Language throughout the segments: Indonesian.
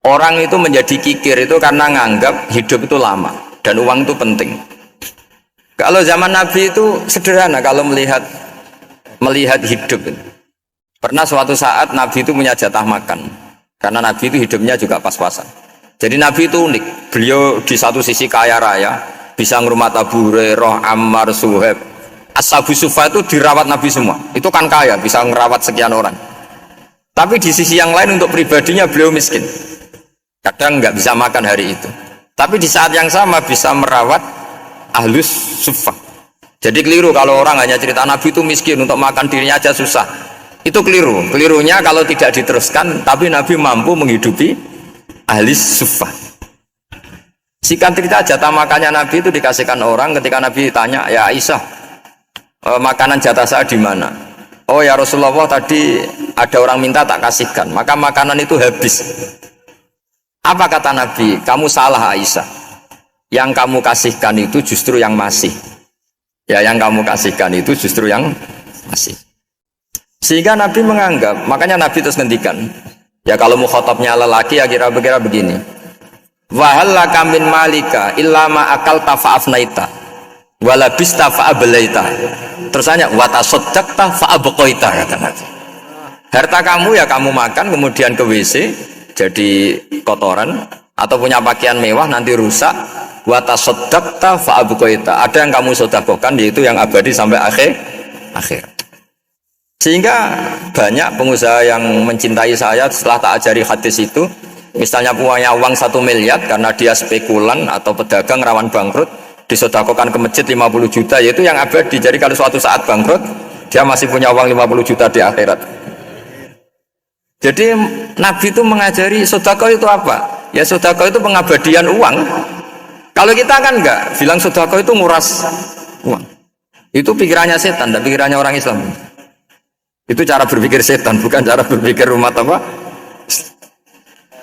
Orang itu menjadi kikir itu karena nganggap hidup itu lama dan uang itu penting. Kalau zaman Nabi itu sederhana kalau melihat hidup. Pernah suatu saat Nabi itu punya jatah makan karena Nabi itu hidupnya juga pas-pasan. Jadi Nabi itu unik. Beliau di satu sisi kaya raya, bisa ngurmat Abu Hurairah, Ammar, Suhaib. Ashabu Sufa itu dirawat Nabi semua. Itu kan kaya, bisa ngerawat sekian orang. Tapi di sisi yang lain untuk pribadinya beliau miskin. Kadang nggak bisa makan hari itu. Tapi di saat yang sama bisa merawat ahlus suffah. Jadi keliru kalau orang hanya cerita Nabi itu miskin, untuk makan dirinya aja susah. Itu keliru. Kelirunya kalau tidak diteruskan, tapi Nabi mampu menghidupi ahlus suffah. Sikan cerita jatah makannya Nabi itu dikasihkan orang ketika Nabi tanya, ya Aisyah, makanan jatah saya di mana? Oh ya Rasulullah, tadi ada orang minta tak kasihkan, maka makanan itu habis. Apa kata Nabi? Kamu salah Aisyah. Yang kamu kasihkan itu justru yang masih. Ya, yang kamu kasihkan itu justru yang masih. Sehingga Nabi menganggap, makanya Nabi terus ngendikan. Ya kalau mukhatabnya lelaki ya kira-kira begini. Wa hal laka min malika illa ma akalta fa afnaita wa labista fa ablaita. Terus tanya wa tasaddaqta fa abqaita, kata Nabi. Harta kamu ya kamu makan kemudian ke WC jadi kotoran, atau punya pakaian mewah nanti rusak, wa tasaddaqta fa abqaita. Ada yang kamu sedekahkan yaitu yang abadi sampai akhir. Sehingga banyak pengusaha yang mencintai saya setelah tak ajari hadis itu, misalnya punya uang 1 miliar karena dia spekulan atau pedagang rawan bangkrut, disedekahkan ke masjid 50 juta, yaitu yang abadi. Jadi kalau suatu saat bangkrut, dia masih punya uang 50 juta di akhirat. Jadi Nabi itu mengajari sedekah itu apa? Ya sedekah itu pengabadian uang. Kalau kita kan enggak, bilang sedekah itu nguras uang. Itu pikirannya setan dan pikirannya orang Islam. Itu cara berpikir setan, bukan cara berpikir umat apa?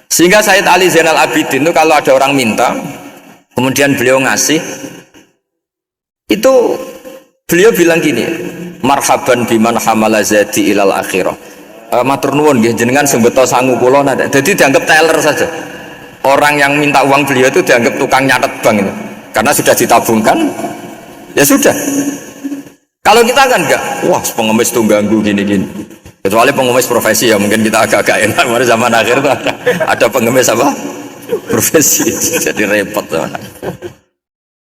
Sehingga Sayyid Ali Zainal Abidin itu kalau ada orang minta, kemudian beliau ngasih, itu beliau bilang gini, marhaban biman hamala zadi ilal akhirah. Matur nuwun nggih jenengan sing beto sangu kula nada. Jadi dianggap teller saja. Orang yang minta uang beliau itu dianggap tukang nyatet bank itu. Karena sudah ditabungkan, ya sudah. Kalau kita kan enggak, wah pengemis tuh ganggu gini-gini. Kecuali pengemis profesi ya mungkin kita agak-agak enak. Pada zaman akhir itu ada pengemis apa? Profesi. Jadi repot.